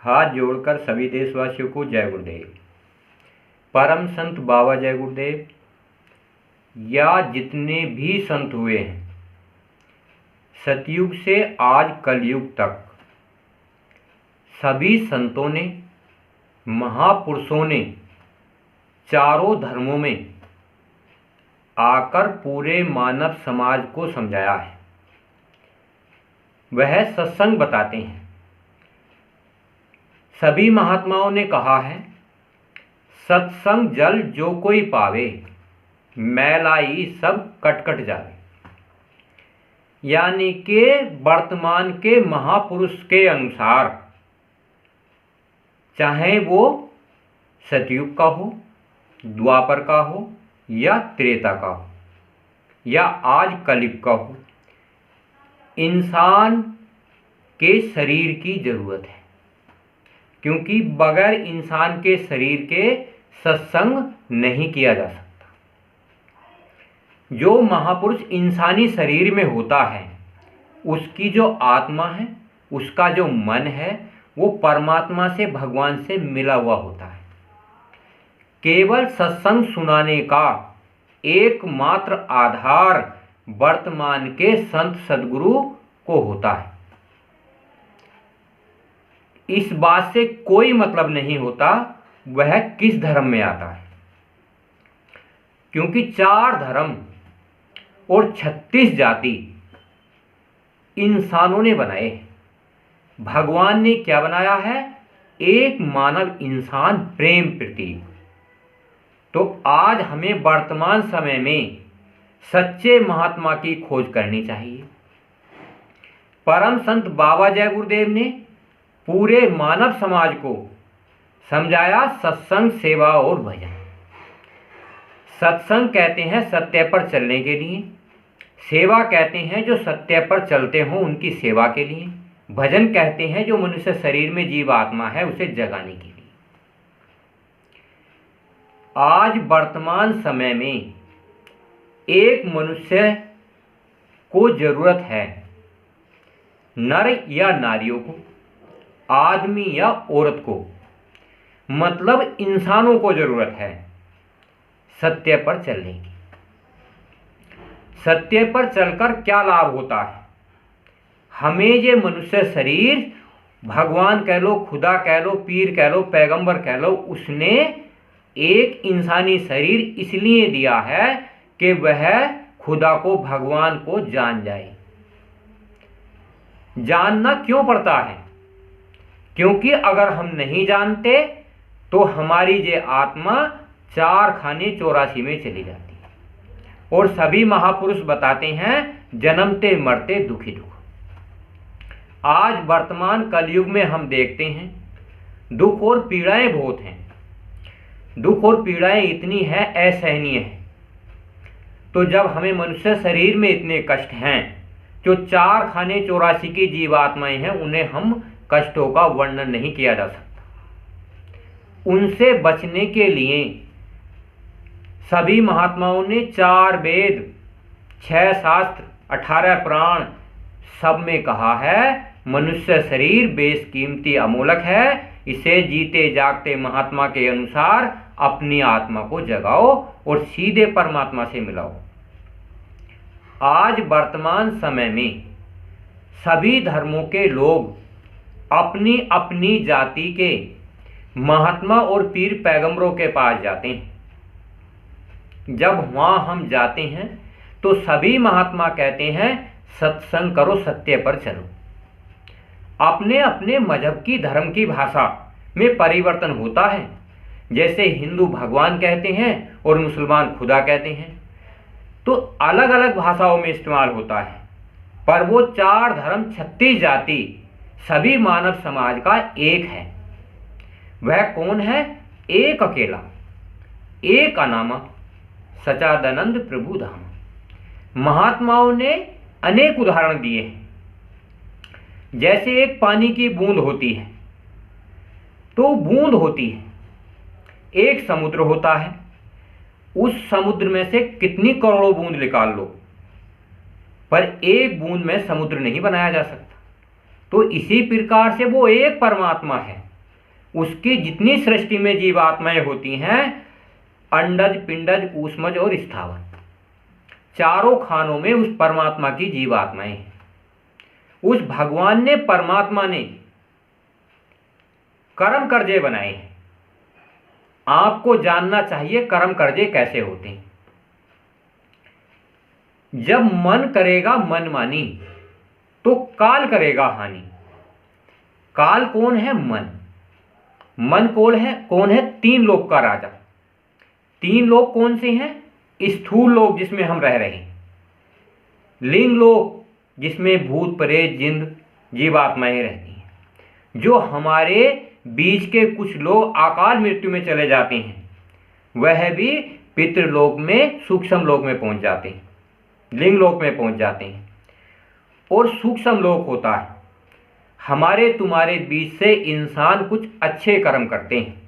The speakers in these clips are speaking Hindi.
हाथ जोड़कर सभी देशवासियों को जय गुरुदेव। परम संत बाबा जय गुरुदेव या जितने भी संत हुए हैं सतयुग से आज कलयुग तक, सभी संतों ने, महापुरुषों ने चारों धर्मों में आकर पूरे मानव समाज को समझाया है। वह सत्संग बताते हैं। सभी महात्माओं ने कहा है, सत्संग जल जो कोई पावे, मैलाई सब कट कट जावे। यानी कि वर्तमान के महापुरुष के अनुसार, चाहे वो सतयुग का हो, द्वापर का हो या त्रेता का हो या आज कलयुग का हो, इंसान के शरीर की जरूरत है, क्योंकि बगैर इंसान के शरीर के सत्संग नहीं किया जा सकता। जो महापुरुष इंसानी शरीर में होता है, उसकी जो आत्मा है, उसका जो मन है, वो परमात्मा से, भगवान से मिला हुआ होता है। केवल सत्संग सुनाने का एकमात्र आधार वर्तमान के संत सद्गुरु को होता है। इस बात से कोई मतलब नहीं होता वह किस धर्म में आता है, क्योंकि 4 धर्म और 36 जाति इंसानों ने बनाए। भगवान ने क्या बनाया है? एक मानव इंसान प्रेम प्रतीक। तो आज हमें वर्तमान समय में सच्चे महात्मा की खोज करनी चाहिए। परम संत बाबा जय गुरुदेव ने पूरे मानव समाज को समझाया सत्संग, सेवा और भजन। सत्संग कहते हैं सत्य पर चलने के लिए, सेवा कहते हैं जो सत्य पर चलते हों उनकी सेवा के लिए, भजन कहते हैं जो मनुष्य शरीर में जीव आत्मा है उसे जगाने के लिए। आज वर्तमान समय में एक मनुष्य को जरूरत है, नर या नारियों को, आदमी या औरत को, मतलब इंसानों को जरूरत है सत्य पर चलने की। सत्य पर चलकर क्या लाभ होता है? हमें ये मनुष्य शरीर, भगवान कह लो, खुदा कह लो, पीर कह लो, पैगंबर कह लो, उसने एक इंसानी शरीर इसलिए दिया है कि वह खुदा को, भगवान को जान जाए। जानना क्यों पड़ता है? क्योंकि अगर हम नहीं जानते तो हमारी ये आत्मा 4 खाने 84 में चली जाती है। और सभी महापुरुष बताते हैं, जन्मते मरते दुखी दुख। आज वर्तमान कलयुग में हम देखते हैं दुख और पीड़ाएं बहुत हैं। दुख और पीड़ाएं इतनी है, असहनीय है। तो जब हमें मनुष्य शरीर में इतने कष्ट हैं, जो 4 खाने 84 की जीवात्माएं हैं, उन्हें हम कष्टों का वर्णन नहीं किया जा सकता। उनसे बचने के लिए सभी महात्माओं ने 4 वेद, 6 शास्त्र, 18 पुराण सब में कहा है, मनुष्य शरीर बेशकीमती अमूलक है, इसे जीते जागते महात्मा के अनुसार अपनी आत्मा को जगाओ और सीधे परमात्मा से मिलाओ। आज वर्तमान समय में सभी धर्मों के लोग अपनी अपनी जाति के महात्मा और पीर पैगंबरों के पास जाते हैं। जब वहां हम जाते हैं तो सभी महात्मा कहते हैं सत्संग करो, सत्य पर चलो। अपने अपने मजहब की, धर्म की भाषा में परिवर्तन होता है। जैसे हिंदू भगवान कहते हैं और मुसलमान खुदा कहते हैं, तो अलग अलग भाषाओं में इस्तेमाल होता है, पर वो 4 धर्म 36 जाति सभी मानव समाज का एक है। वह कौन है? एक अकेला, एक अनामा, सच्चिदानंद प्रभु धाम। महात्माओं ने अनेक उदाहरण दिए हैं। जैसे एक पानी की बूंद होती है, तो बूंद होती है, एक समुद्र होता है, उस समुद्र में से कितनी करोड़ों बूंद निकाल लो, पर एक बूंद में समुद्र नहीं बनाया जा सकता। तो इसी प्रकार से वो एक परमात्मा है उसकी जितनी सृष्टि में जीवात्माएं होती हैं, अंडज, पिंडज, ऊष्मज और स्थावर, चारों खानों में उस परमात्मा की जीवात्माएं हैं। उस भगवान ने, परमात्मा ने कर्म कर्जे बनाए हैं। आपको जानना चाहिए कर्म कर्जे कैसे होते हैं। जब मन करेगा मनमानी तो काल करेगा हानि। काल कौन है? मन। मन कौन है? तीन लोक का राजा। तीन लोक कौन से हैं? स्थूल लोक जिसमें हम रह रहे हैं, लिंग लोक जिसमें भूत प्रेत जिंद जीवात्माएं रहती हैं, जो हमारे बीच के कुछ लोग अकाल मृत्यु में चले जाते हैं, वह भी पितृलोक में, सूक्ष्म लोक में पहुंच जाते हैं, लिंग लोक में पहुंच जाते हैं। और सूक्ष्म लोक होता है हमारे तुम्हारे बीच से इंसान कुछ अच्छे कर्म करते हैं,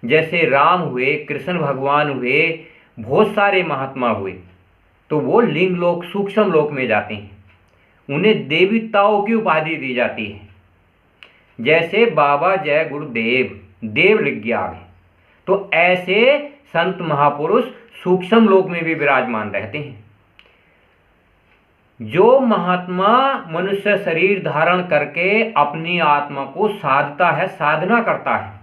जैसे राम हुए, कृष्ण भगवान हुए, बहुत सारे महात्मा हुए, तो वो लिंग लोक, सूक्ष्म लोक में जाते हैं। उन्हें देवताओं की उपाधि दी जाती है, जैसे बाबा जय गुरुदेव, देव लिग्याग है। तो ऐसे संत महापुरुष सूक्ष्म लोक में भी विराजमान रहते हैं। जो महात्मा मनुष्य शरीर धारण करके अपनी आत्मा को साधता है, साधना करता है,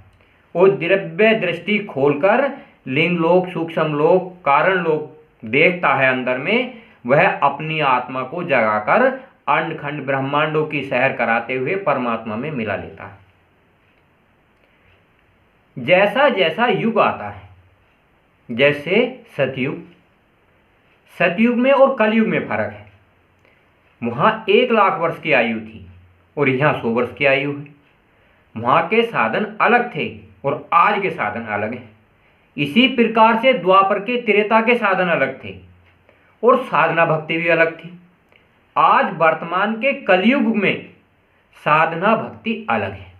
और दिव्य दृष्टि खोलकर लिंग लोक, सूक्ष्म लोक, कारण लोक देखता है अंदर में, वह अपनी आत्मा को जगाकर अंड खंड ब्रह्मांडों की सैर कराते हुए परमात्मा में मिला लेता है। जैसा जैसा युग आता है, जैसे सतयुग, सतयुग में और कलयुग में फर्क है। वहां 1,00,000 वर्ष की आयु थी और यहाँ 100 वर्ष की आयु है। वहां के साधन अलग थे और आज के साधन अलग हैं। इसी प्रकार से द्वापर के, त्रेता के साधन अलग थे और साधना भक्ति भी अलग थी। आज वर्तमान के कलयुग में साधना भक्ति अलग है।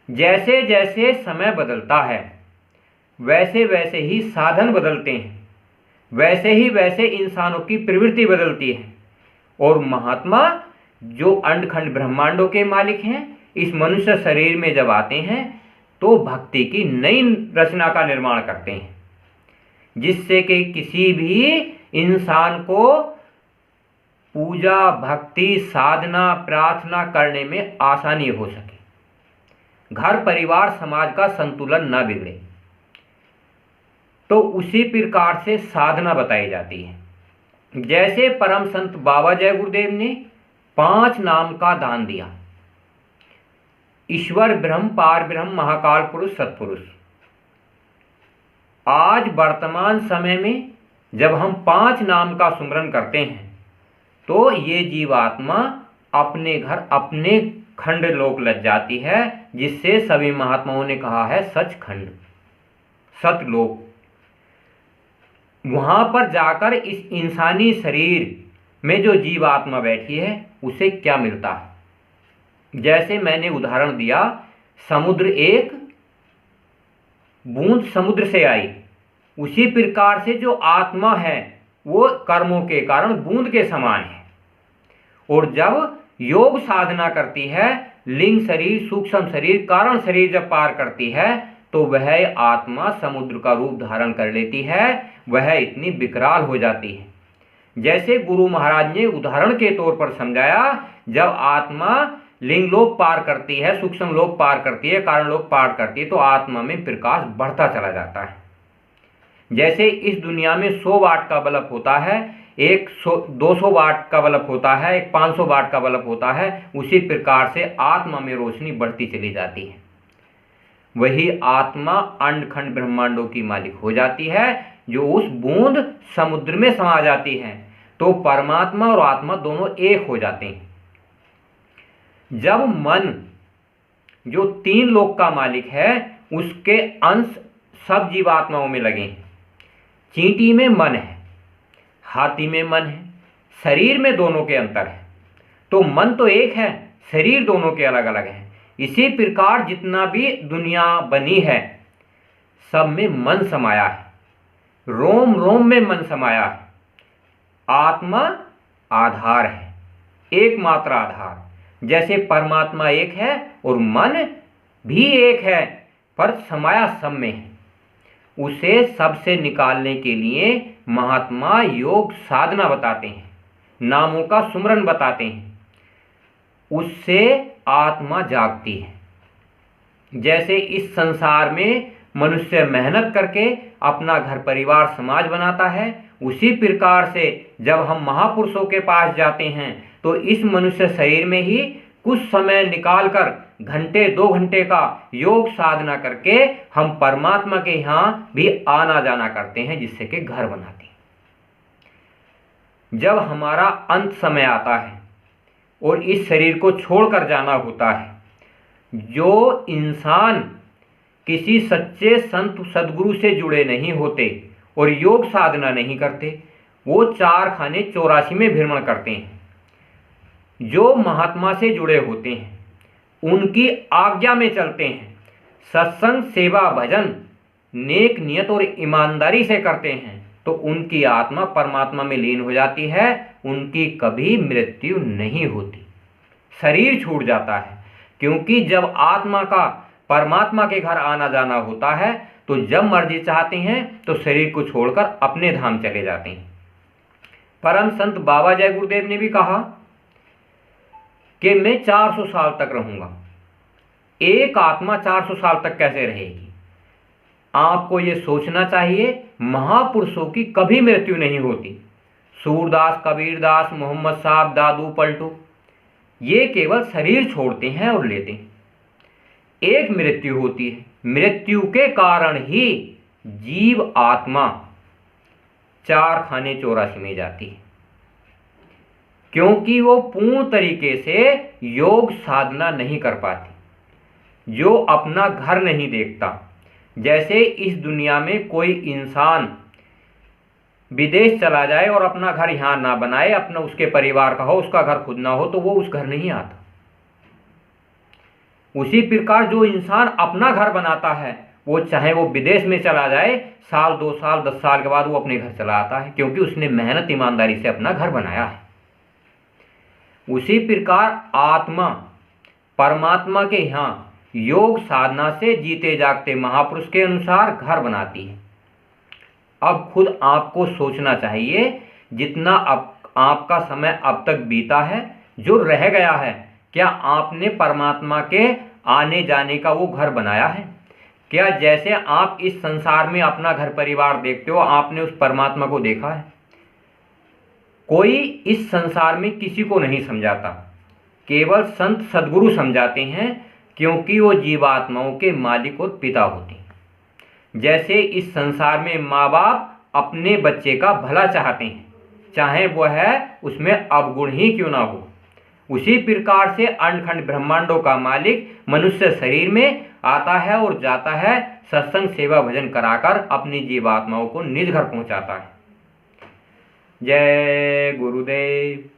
जैसे जैसे समय बदलता है, वैसे वैसे ही साधन बदलते हैं, वैसे ही वैसे इंसानों की प्रवृत्ति बदलती है। और महात्मा जो अंड खंड ब्रह्मांडों के मालिक हैं, इस मनुष्य शरीर में जब आते हैं तो भक्ति की नई रचना का निर्माण करते हैं, जिससे कि किसी भी इंसान को पूजा, भक्ति, साधना, प्रार्थना करने में आसानी हो सके, घर परिवार समाज का संतुलन न बिगड़े। तो उसी प्रकार से साधना बताई जाती है। जैसे परम संत बाबा जय गुरुदेव ने 5 नाम का दान दिया, ईश्वर, ब्रह्म, पार ब्रह्म, महाकाल पुरुष, सत्पुरुष। आज वर्तमान समय में जब हम 5 नाम का सुमरन करते हैं तो ये जीवात्मा अपने घर, अपने खंड लोक लग जाती है, जिससे सभी महात्माओं ने कहा है सचखंड, सतलोक। वहां पर जाकर इस इंसानी शरीर में जो जीवात्मा बैठी है उसे क्या मिलता है। जैसे मैंने उदाहरण दिया, समुद्र, एक बूंद समुद्र से आई, उसी प्रकार से जो आत्मा है वो कर्मों के कारण बूंद के समान है। और जब योग साधना करती है, लिंग शरीर, सूक्ष्म शरीर, कारण शरीर जब पार करती है तो वह आत्मा समुद्र का रूप धारण कर लेती है, वह इतनी विकराल हो जाती है। जैसे गुरु महाराज ने उदाहरण के तौर पर समझाया, जब आत्मा लिंग लोक पार करती है, सूक्ष्म लोक पार करती है, कारण लोक पार करती है, तो आत्मा में प्रकाश बढ़ता चला जाता है। जैसे इस दुनिया में 100 वाट का बल्ब होता है, एक 200 वाट का बल्ब होता है, एक 500 वाट का बल्ब होता है, उसी प्रकार से आत्मा में रोशनी बढ़ती चली जाती है। वही आत्मा अंड खंड ब्रह्मांडों की मालिक हो जाती है, जो उस बूंद समुद्र में समा जाती है। तो परमात्मा और आत्मा दोनों एक हो जाते हैं। जब मन, जो 3 लोक का मालिक है, उसके अंश सब जीवात्माओं में लगे हैं। चींटी में मन है, हाथी में मन है, शरीर में दोनों के अंतर है। तो मन तो एक है, शरीर दोनों के अलग अलग है। इसी प्रकार जितना भी दुनिया बनी है, सब में मन समाया है, रोम रोम में मन समाया है। आत्मा आधार है, एकमात्र आधार। जैसे परमात्मा एक है और मन भी एक है पर समाया सब में है, उसे सबसे निकालने के लिए महात्मा योग साधना बताते हैं, नामों का सुमरन बताते हैं, उससे आत्मा जागती है। जैसे इस संसार में मनुष्य मेहनत करके अपना घर परिवार समाज बनाता है, उसी प्रकार से जब हम महापुरुषों के पास जाते हैं तो इस मनुष्य शरीर में ही कुछ समय निकालकर घंटे 2 घंटे का योग साधना करके हम परमात्मा के यहाँ भी आना जाना करते हैं, जिससे कि घर बनाते हैं। जब हमारा अंत समय आता है और इस शरीर को छोड़कर जाना होता है, जो इंसान किसी सच्चे संत सदगुरु से जुड़े नहीं होते और योग साधना नहीं करते, वो 4 खाने 84 में भ्रमण करते हैं। जो महात्मा से जुड़े होते हैं, उनकी आज्ञा में चलते हैं, सत्संग सेवा भजन नेक नियत और ईमानदारी से करते हैं, तो उनकी आत्मा परमात्मा में लीन हो जाती है, उनकी कभी मृत्यु नहीं होती। शरीर छूट जाता है, क्योंकि जब आत्मा का परमात्मा के घर आना जाना होता है तो जब मर्जी चाहते हैं तो शरीर को छोड़कर अपने धाम चले जाते हैं। परम संत बाबा जय गुरुदेव ने भी कहा कि मैं 400 साल तक रहूंगा। एक आत्मा 400 साल तक कैसे रहेगी? आपको ये सोचना चाहिए, महापुरुषों की कभी मृत्यु नहीं होती। सूरदास, कबीरदास, मोहम्मद साहब, दादू पलटू, ये केवल शरीर छोड़ते हैं और लेते हैं। एक मृत्यु होती है, मृत्यु के कारण ही जीव आत्मा 4 खाने 84 में जाती है, क्योंकि वो पूर्ण तरीके से योग साधना नहीं कर पाती, जो अपना घर नहीं देखता। जैसे इस दुनिया में कोई इंसान विदेश चला जाए और अपना घर यहाँ ना बनाए, अपना उसके परिवार का हो, उसका घर खुद ना हो, तो वो उस घर नहीं आता। उसी प्रकार जो इंसान अपना घर बनाता है, वो चाहे वो विदेश में चला जाए, साल 2 साल 10 साल के बाद वो अपने घर चला आता है, क्योंकि उसने मेहनत ईमानदारी से अपना घर बनाया है। उसी प्रकार आत्मा परमात्मा के यहाँ योग साधना से जीते जागते महापुरुष के अनुसार घर बनाती है। अब खुद आपको सोचना चाहिए, जितना आपका समय अब तक बीता है, जो रह गया है, क्या आपने परमात्मा के आने जाने का वो घर बनाया है? क्या जैसे आप इस संसार में अपना घर परिवार देखते हो, आपने उस परमात्मा को देखा है? कोई इस संसार में किसी को नहीं समझाता, केवल संत सद्गुरु समझाते हैं, क्योंकि वो जीवात्माओं के मालिक और पिता होते हैं। जैसे इस संसार में माँ बाप अपने बच्चे का भला चाहते हैं, चाहे वह है उसमें अवगुण ही क्यों ना हो, उसी प्रकार से अंडखंड ब्रह्मांडों का मालिक मनुष्य शरीर में आता है और जाता है, सत्संग सेवा भजन कराकर अपनी जीवात्माओं को निज घर पहुंचाता है। जय गुरुदेव।